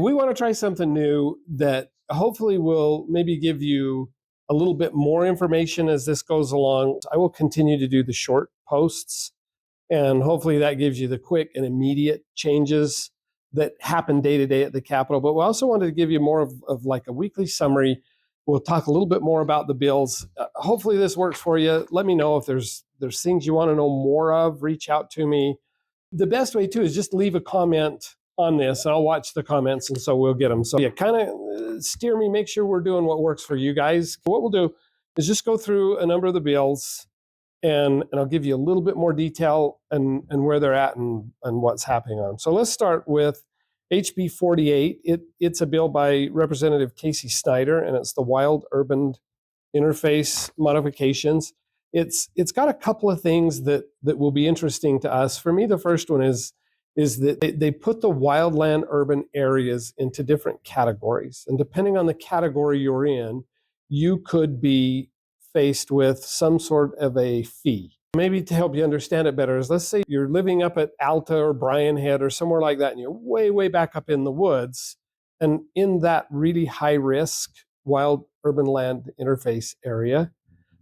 We want to try something new that hopefully will maybe give you a little bit more information as this goes along. I will continue to do the short posts, and hopefully that gives you the quick and immediate changes that happen day to day at the Capitol. But we also wanted to give you more of like a weekly summary. We'll talk a little bit more about the bills. Hopefully this works for you. Let me know if there's things you want to know more of. Reach out to me. The best way too is just leave a comment on this. I'll watch the comments, and so we'll get them. So yeah, kind of steer me, make sure we're doing what works for you guys. What we'll do is just go through a number of the bills, and I'll give you a little bit more detail and where they're at and what's happening on them. So let's start with HB 48. It's a bill by Representative Casey Snyder, and it's the Wild Urban Interface modifications. It's got a couple of things that will be interesting to us. For me, the first one is that they put the wildland urban areas into different categories. And depending on the category you're in, you could be faced with some sort of a fee. Maybe to help you understand it better is, let's say you're living up at Alta or Bryan Head or somewhere like that, and you're way, way back up in the woods. And in that really high risk wild urban land interface area,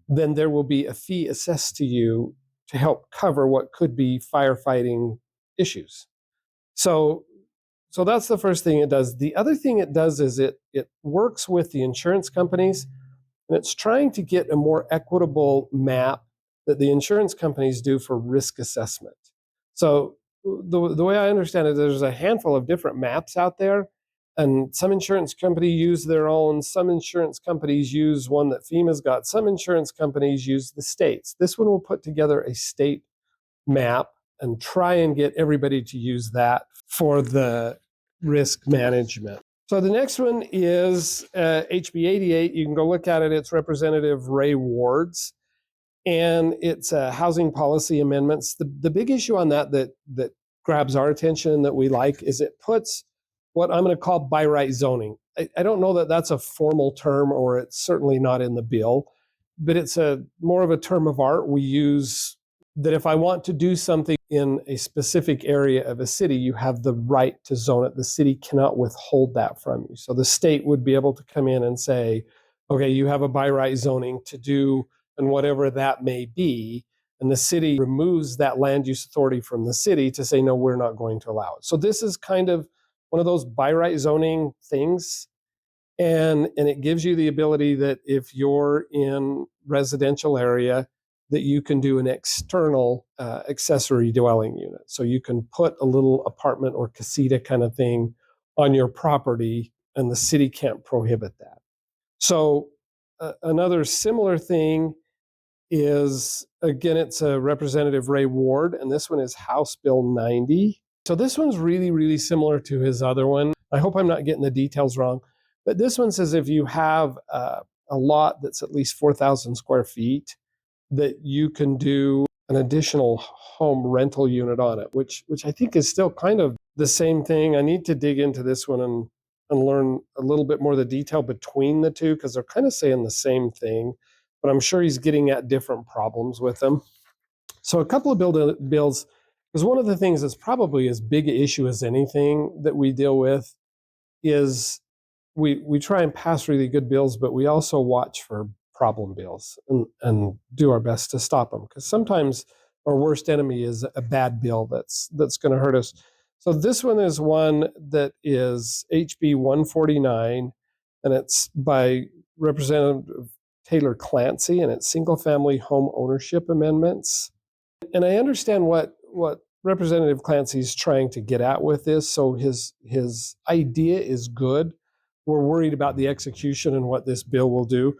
then there will be a fee assessed to you to help cover what could be firefighting issues. So that's the first thing it does. The other thing it does is it works with the insurance companies, and it's trying to get a more equitable map that the insurance companies do for risk assessment. So the way I understand it, there's a handful of different maps out there, and some insurance companies use their own. Some insurance companies use one that FEMA's got. Some insurance companies use the states. This one will put together a state map and try and get everybody to use that for the risk management. So the next one is HB 88. You can go look at it. It's Representative Ray Ward's, and it's housing policy amendments. The big issue on that grabs our attention and that we like is it puts what I'm going to call by right zoning. I don't know that that's a formal term, or it's certainly not in the bill, but it's more of a term of art we use, that if I want to do something in a specific area of a city, you have the right to zone it. The city cannot withhold that from you. So the state would be able to come in and say, okay, you have a by right zoning to do, and whatever that may be, and the city removes that land use authority from the city to say, no, we're not going to allow it. So this is kind of one of those by right zoning things. And it gives you the ability that if you're in residential area, that you can do an external accessory dwelling unit. So you can put a little apartment or casita kind of thing on your property, and the city can't prohibit that. So another similar thing is, again, it's a Representative Ray Ward, and this one is House Bill 90. So this one's really, really similar to his other one. I hope I'm not getting the details wrong, but this one says if you have a lot that's at least 4,000 square feet, that you can do an additional home rental unit on it, which I think is still kind of the same thing. I need to dig into this one and learn a little bit more of the detail between the two, because they're kind of saying the same thing, but I'm sure he's getting at different problems with them. So a couple of bills, because one of the things that's probably as big an issue as anything that we deal with is we try and pass really good bills, but we also watch for problem bills and do our best to stop them, because sometimes our worst enemy is a bad bill that's going to hurt us. So this one is one that is HB 149, and it's by Representative Taylor Clancy, and it's single family home ownership amendments. And I understand what Representative Clancy is trying to get at with this. So his idea is good. We're worried about the execution and what this bill will do.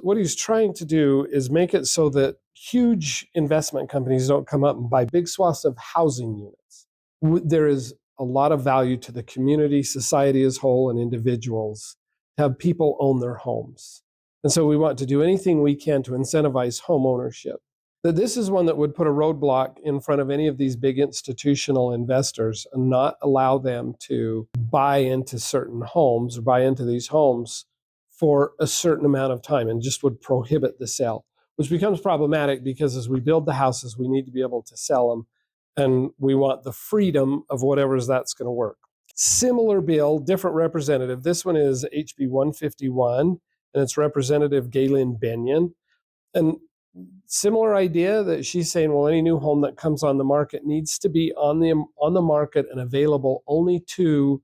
What he's trying to do is make it so that huge investment companies don't come up and buy big swaths of housing units. There is a lot of value to the community, society as a whole, and individuals to have people own their homes. And so we want to do anything we can to incentivize home ownership. That this is one that would put a roadblock in front of any of these big institutional investors and not allow them to buy into certain homes or buy into these homes for a certain amount of time, and just would prohibit the sale, which becomes problematic because as we build the houses, we need to be able to sell them, and we want the freedom of whatever that's going to work. Similar bill, different representative. This one is HB 151, and it's Representative Galen Benyon. And similar idea that she's saying, well, any new home that comes on the market needs to be on the market and available only to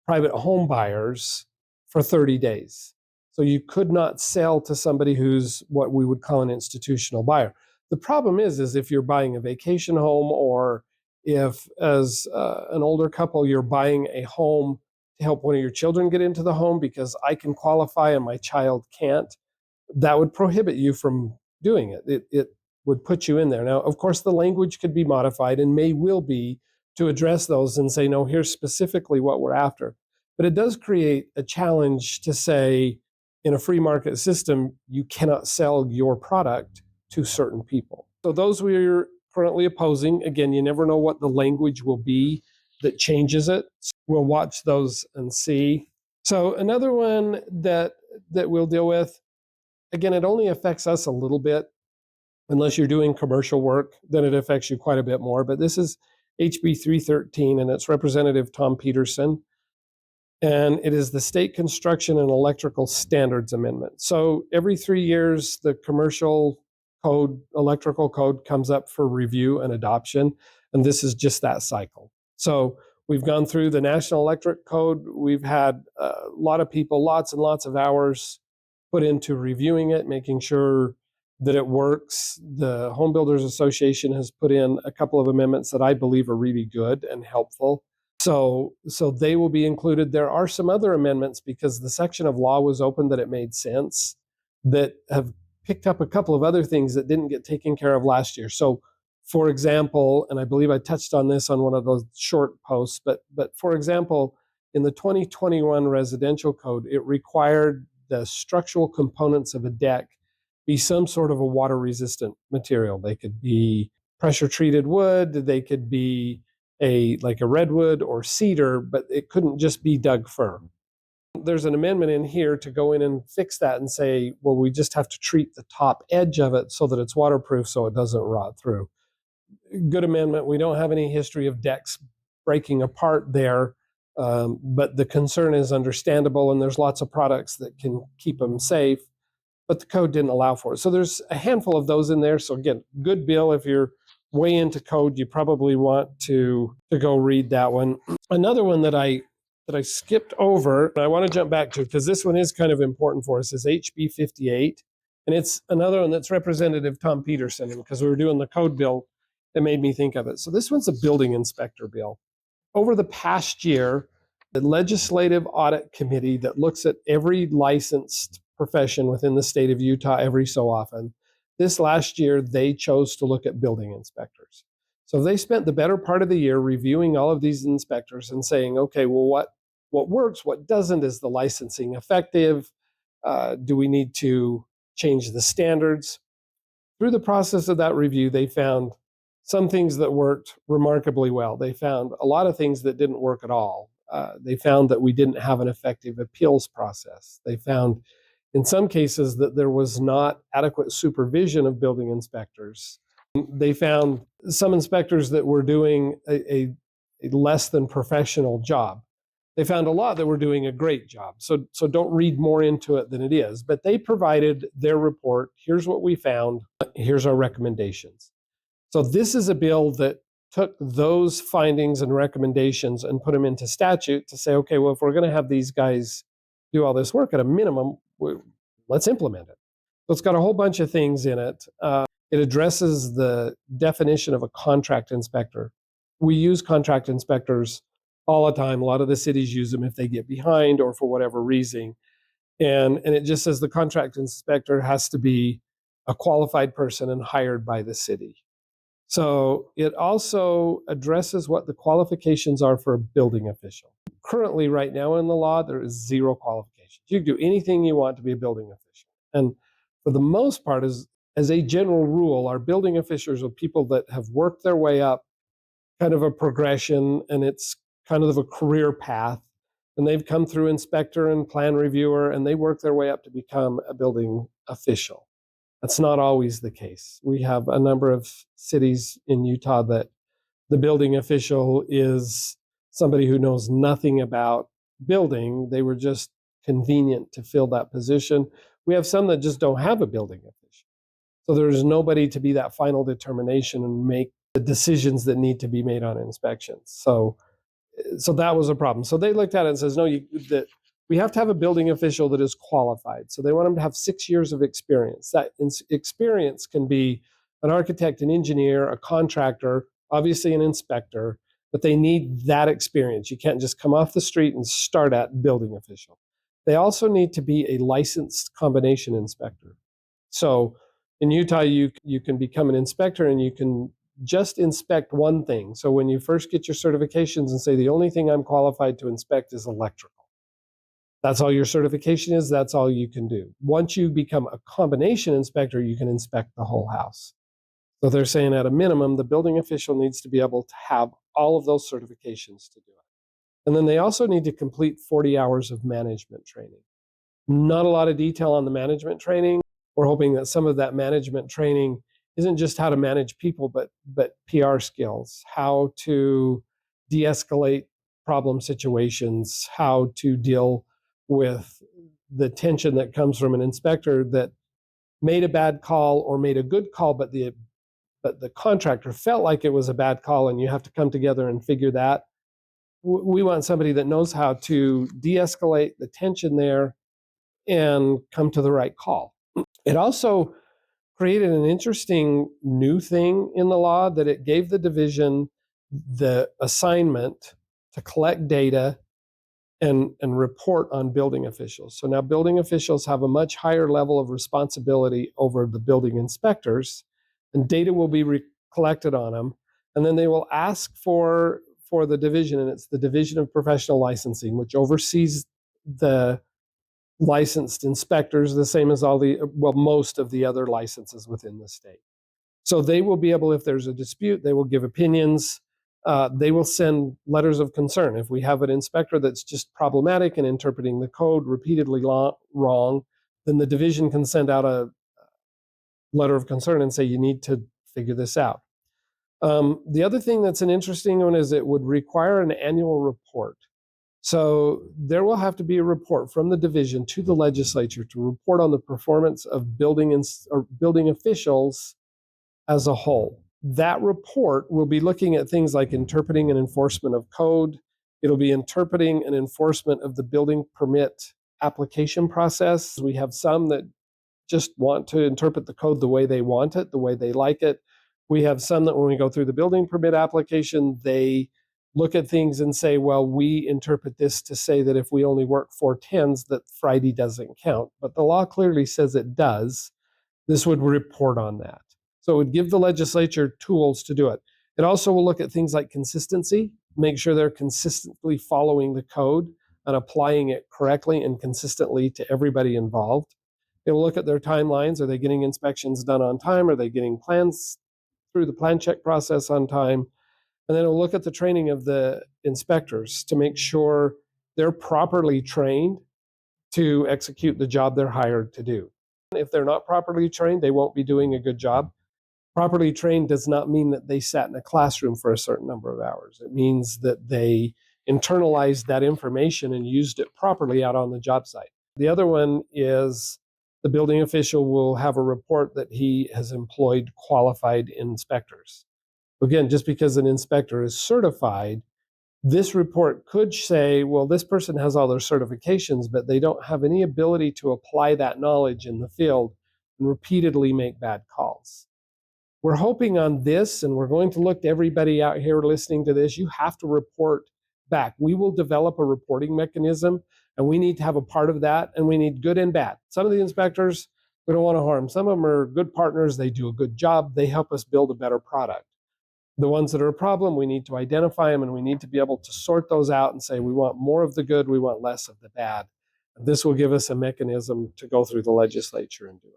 private home buyers for 30 days. So you could not sell to somebody who's what we would call an institutional buyer. The problem is if you're buying a vacation home, or if as an older couple, you're buying a home to help one of your children get into the home because I can qualify and my child can't, that would prohibit you from doing it. It would put you in there. Now, of course, the language could be modified and will be to address those and say, no, here's specifically what we're after. But it does create a challenge to say, in a free market system, you cannot sell your product to certain people. So those we're currently opposing. Again, you never know what the language will be that changes it. So we'll watch those and see. So another one that we'll deal with, again, it only affects us a little bit. Unless you're doing commercial work, then it affects you quite a bit more. But this is HB 313, and it's Representative Tom Peterson. And it is the State Construction and Electrical Standards Amendment. So every 3 years, the commercial code, electrical code, comes up for review and adoption. And this is just that cycle. So we've gone through the National Electric Code. We've had a lot of people, lots and lots of hours put into reviewing it, making sure that it works. The Home Builders Association has put in a couple of amendments that I believe are really good and helpful. So they will be included. There are some other amendments because the section of law was open that it made sense, that have picked up a couple of other things that didn't get taken care of last year. So, for example, and I believe I touched on this on one of those short posts, but for example, in the 2021 residential code, it required the structural components of a deck be some sort of a water resistant material. They could be pressure treated wood, they could be like a redwood or cedar, but it couldn't just be Doug fir. There's an amendment in here to go in and fix that and say, well, we just have to treat the top edge of it so that it's waterproof so it doesn't rot through. Good amendment. We don't have any history of decks breaking apart there, but the concern is understandable, and there's lots of products that can keep them safe, but the code didn't allow for it. So there's a handful of those in there. So again, good bill. If you're way into code, you probably want to go read that one. Another one that I skipped over, and I want to jump back to because this one is kind of important for us, is HB 58. And it's another one that's Representative Tom Peterson. And because we were doing the code bill, it made me think of it. So this one's a building inspector bill. Over the past year, the Legislative Audit Committee that looks at every licensed profession within the state of Utah every so often, this last year, they chose to look at building inspectors. So they spent the better part of the year reviewing all of these inspectors and saying, okay, well, what works, what doesn't? Is the licensing effective? Do we need to change the standards? Through the process of that review, they found some things that worked remarkably well. They found a lot of things that didn't work at all. They found that we didn't have an effective appeals process. They found in some cases that there was not adequate supervision of building inspectors. They found some inspectors that were doing a less than professional job. They found a lot that were doing a great job. So don't read more into it than it is. But they provided their report. Here's what we found. Here's our recommendations. So this is a bill that took those findings and recommendations and put them into statute to say, okay, well, if we're going to have these guys do all this work, at a minimum, let's implement it. So it's got a whole bunch of things in it. It addresses the definition of a contract inspector. We use contract inspectors all the time. A lot of the cities use them if they get behind or for whatever reason. And it just says the contract inspector has to be a qualified person and hired by the city. So it also addresses what the qualifications are for a building official. Currently, right now in the law, there is 0 qualifications. You can do anything you want to be a building official. And for the most part, as a general rule, our building officials are people that have worked their way up kind of a progression, and it's kind of a career path. And they've come through inspector and plan reviewer, and they work their way up to become a building official. That's not always the case. We have a number of cities in Utah that the building official is somebody who knows nothing about building. They were just convenient to fill that position. We have some that just don't have a building official. So there's nobody to be that final determination and make the decisions that need to be made on inspections. So that was a problem. So they looked at it and says, no, that we have to have a building official that is qualified. So they want them to have 6 years of experience. That experience can be an architect, an engineer, a contractor, obviously an inspector, but they need that experience. You can't just come off the street and start at building official. They also need to be a licensed combination inspector. So in Utah, you can become an inspector and you can just inspect one thing. So when you first get your certifications and say, the only thing I'm qualified to inspect is electrical. That's all your certification is. That's all you can do. Once you become a combination inspector, you can inspect the whole house. So they're saying at a minimum, the building official needs to be able to have all of those certifications to do it. And then they also need to complete 40 hours of management training. Not a lot of detail on the management training. We're hoping that some of that management training isn't just how to manage people, but PR skills, how to de-escalate problem situations, how to deal with the tension that comes from an inspector that made a bad call or made a good call, but the contractor felt like it was a bad call, and you have to come together and figure that. We want somebody that knows how to de-escalate the tension there and come to the right call. It also created an interesting new thing in the law, that it gave the division the assignment to collect data and report on building officials. So now building officials have a much higher level of responsibility over the building inspectors, and data will be collected on them. And then they will ask for the division, and it's the Division of Professional Licensing, which oversees the licensed inspectors, the same as most of the other licenses within the state. So they will be able, if there's a dispute, they will give opinions. They will send letters of concern. If we have an inspector that's just problematic and interpreting the code repeatedly wrong, then the division can send out a letter of concern and say, you need to figure this out. The other thing that's an interesting one is it would require an annual report. So there will have to be a report from the division to the legislature to report on the performance of building officials as a whole. That report will be looking at things like interpreting and enforcement of code. It'll be interpreting and enforcement of the building permit application process. We have some that just want to interpret the code the way they want it, the way they like it. We have some that when we go through the building permit application, they look at things and say, well, we interpret this to say that if we only work 4/10s, that Friday doesn't count. But the law clearly says it does. This would report on that. So it would give the legislature tools to do it. It also will look at things like consistency, make sure they're consistently following the code and applying it correctly and consistently to everybody involved. It will look at their timelines. Are they getting inspections done on time? Are they getting plans through the plan check process on time? And then it'll look at the training of the inspectors to make sure they're properly trained to execute the job they're hired to do. If they're not properly trained, they won't be doing a good job. Properly trained does not mean that they sat in a classroom for a certain number of hours. It means that they internalized that information and used it properly out on the job site. The other one is the building official will have a report that he has employed qualified inspectors. Again, just because an inspector is certified, this report could say, well, this person has all their certifications, but they don't have any ability to apply that knowledge in the field and repeatedly make bad calls. We're hoping on this, and we're going to look to everybody out here listening to this, you have to report back. We will develop a reporting mechanism, and we need to have a part of that, and we need good and bad. Some of the inspectors, we don't want to harm. Some of them are good partners. They do a good job. They help us build a better product. The ones that are a problem, we need to identify them, and we need to be able to sort those out and say, we want more of the good, we want less of the bad. And this will give us a mechanism to go through the legislature and do it.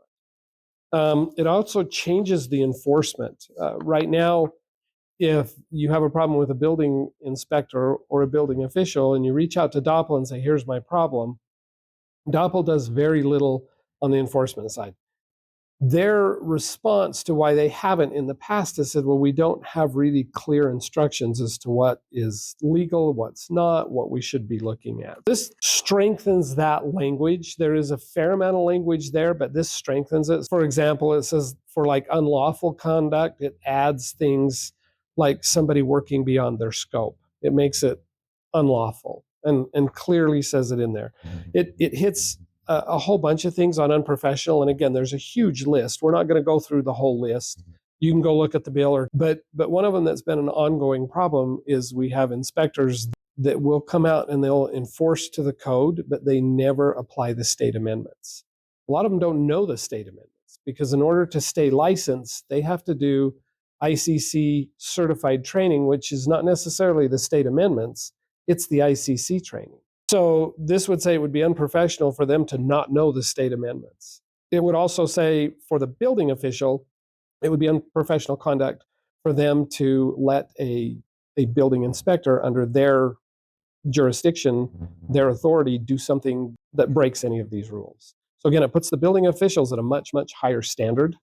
It also changes the enforcement. Right now, if you have a problem with a building inspector or a building official and you reach out to DOPL and say, here's my problem, DOPL does very little on the enforcement side. Their response to why they haven't in the past has said, well, we don't have really clear instructions as to what is legal, what's not, what we should be looking at. This strengthens that language. There is a fair amount of language there, but this strengthens it. For example, it says for like unlawful conduct, it adds things like somebody working beyond their scope. It makes it unlawful and clearly says it in there. It hits a whole bunch of things on unprofessional. And again, there's a huge list. We're not going to go through the whole list. You can go look at the bill, but one of them that's been an ongoing problem is we have inspectors that will come out and they'll enforce to the code, but they never apply the state amendments. A lot of them don't know the state amendments because in order to stay licensed, they have to do ICC certified training, which is not necessarily the state amendments, it's the ICC training. So this would say it would be unprofessional for them to not know the state amendments. It would also say for the building official, it would be unprofessional conduct for them to let a building inspector under their jurisdiction, their authority, do something that breaks any of these rules. So again, it puts the building officials at a much, much higher standard.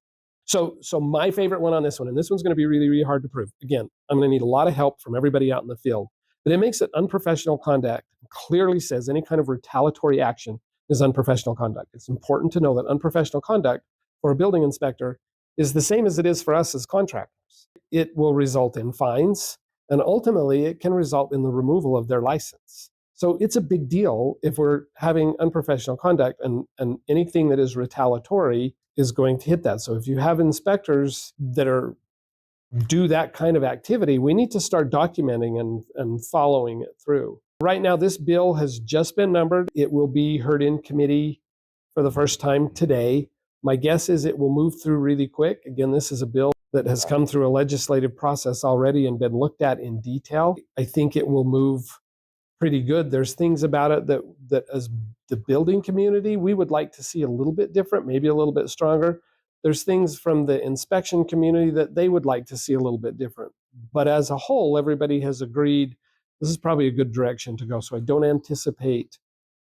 So my favorite one on this one, and this one's going to be really, really hard to prove. Again, I'm going to need a lot of help from everybody out in the field. But it makes it unprofessional conduct, clearly says any kind of retaliatory action is unprofessional conduct. It's important to know that unprofessional conduct for a building inspector is the same as it is for us as contractors. It will result in fines, and ultimately it can result in the removal of their license. So it's a big deal if we're having unprofessional conduct, and anything that is retaliatory is going to hit that. So if you have inspectors that do that kind of activity, we need to start documenting and following it through. Right now, this bill has just been numbered. It will be heard in committee for the first time today. My guess is it will move through really quick. Again, this is a bill that has come through a legislative process already and been looked at in detail. I think it will move pretty good. There's things about it that as the building community, we would like to see a little bit different, maybe a little bit stronger. There's things from the inspection community that they would like to see a little bit different. But as a whole, everybody has agreed this is probably a good direction to go. So I don't anticipate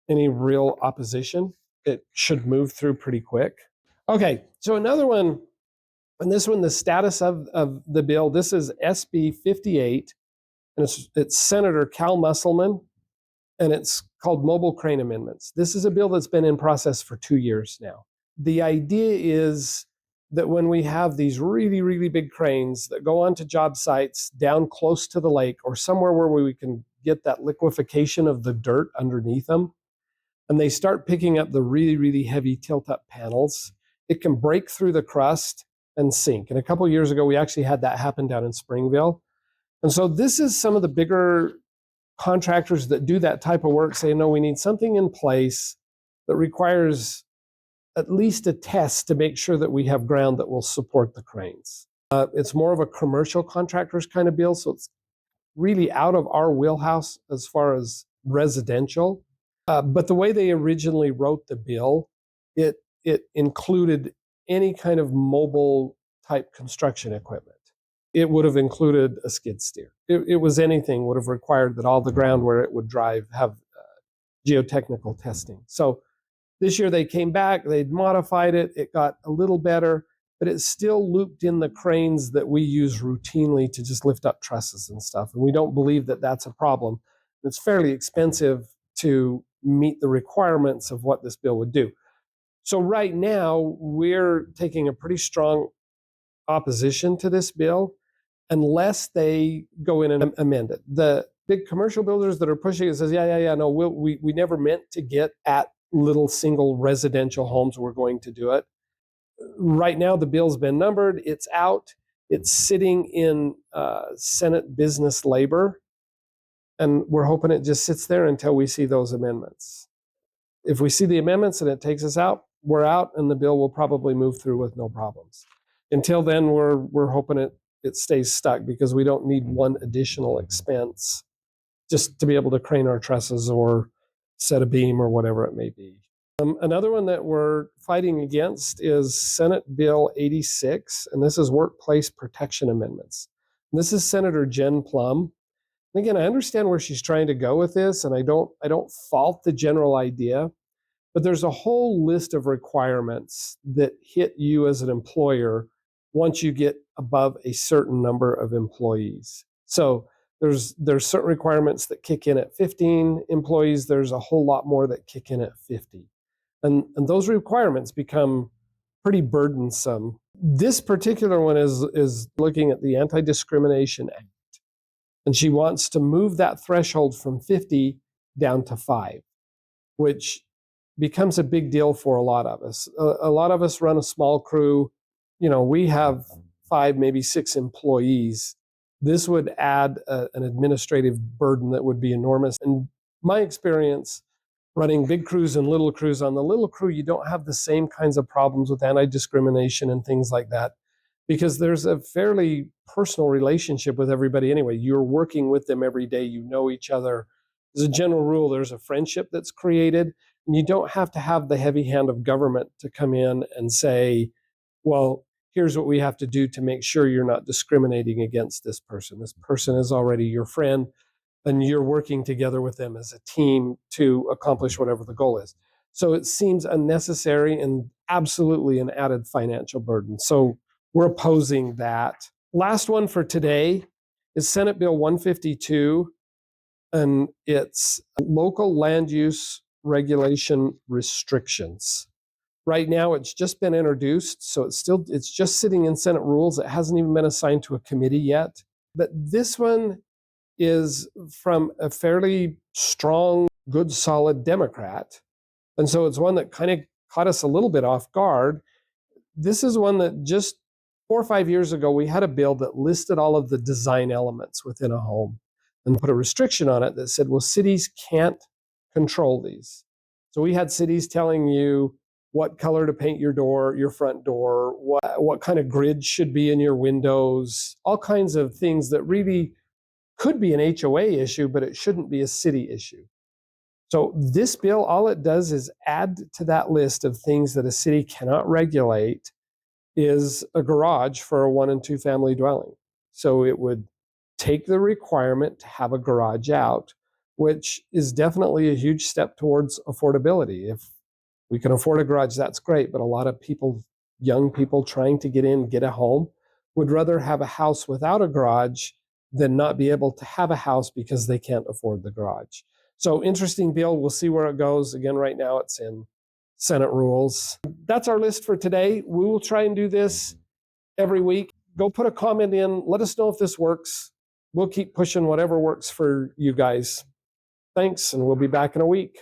any real opposition. It should move through pretty quick. Okay, so another one, and this one, the status of the bill, this is SB 58, and it's Senator Cal Musselman, and it's called Mobile Crane Amendments. This is a bill that's been in process for 2 years now. The idea is that when we have these really, really big cranes that go onto job sites down close to the lake or somewhere where we can get that liquefaction of the dirt underneath them, and they start picking up the really, really heavy tilt-up panels, it can break through the crust and sink. And a couple of years ago, we actually had that happen down in Springville. And so this is some of the bigger contractors that do that type of work say, no, we need something in place that requires at least a test to make sure that we have ground that will support the cranes. It's more of a commercial contractors kind of bill, so it's really out of our wheelhouse as far as residential. But the way they originally wrote the bill, it included any kind of mobile type construction equipment. It would have included a skid steer. It was anything would have required that all the ground where it would drive have geotechnical testing. So this year they came back, they'd modified it, it got a little better, but it still looped in the cranes that we use routinely to just lift up trusses and stuff. And we don't believe that that's a problem. It's fairly expensive to meet the requirements of what this bill would do. So right now, we're taking a pretty strong opposition to this bill unless they go in and amend it. The big commercial builders that are pushing it says, no, we never meant to get at little single residential homes. We're going to do it. Right now, the bill's been numbered. It's out. It's sitting in Senate Business Labor, and we're hoping it just sits there until we see those amendments. If we see the amendments and it takes us out, we're out, and the bill will probably move through with no problems. Until then, we're hoping it stays stuck because we don't need one additional expense just to be able to crane our trusses or set a beam or whatever it may be. Another one that we're fighting against is Senate Bill 86, and this is Workplace Protection Amendments. And this is Senator Jen Plum. And again, I understand where she's trying to go with this, and I don't fault the general idea. But there's a whole list of requirements that hit you as an employer once you get above a certain number of employees. So there's certain requirements that kick in at 15 employees. There's a whole lot more that kick in at 50. And those requirements become pretty burdensome. This particular one is looking at the Anti-Discrimination Act, and she wants to move that threshold from 50 down to 5, which becomes a big deal for a lot of us. A lot of us run a small crew. We have 5, maybe 6 employees. This would add an administrative burden that would be enormous. And my experience running big crews and little crews, on the little crew, you don't have the same kinds of problems with anti-discrimination and things like that, because there's a fairly personal relationship with everybody anyway. You're working with them every day. You know each other. As a general rule, there's a friendship that's created, and you don't have to have the heavy hand of government to come in and say, well, here's what we have to do to make sure you're not discriminating against this person. This person is already your friend, and you're working together with them as a team to accomplish whatever the goal is. So it seems unnecessary and absolutely an added financial burden. So we're opposing that. Last one for today is Senate Bill 152, and it's local land use regulation restrictions. Right now, it's just been introduced, so it's just sitting in Senate rules. It hasn't even been assigned to a committee yet. But this one is from a fairly strong, good, solid Democrat. And so it's one that kind of caught us a little bit off guard. This is one that just 4 or 5 years ago, we had a bill that listed all of the design elements within a home and put a restriction on it that said, well, cities can't control these. So we had cities telling you what color to paint your door, your front door, what kind of grid should be in your windows, all kinds of things that really could be an HOA issue, but it shouldn't be a city issue. So this bill, all it does is add to that list of things that a city cannot regulate is a garage for a 1 and 2 family dwelling. So it would take the requirement to have a garage out, which is definitely a huge step towards affordability. If we can afford a garage, that's great. But a lot of people, young people trying to get a home, would rather have a house without a garage than not be able to have a house because they can't afford the garage. So interesting bill. We'll see where it goes. Again, right now it's in Senate rules. That's our list for today. We will try and do this every week. Go put a comment in. Let us know if this works. We'll keep pushing whatever works for you guys. Thanks, and we'll be back in a week.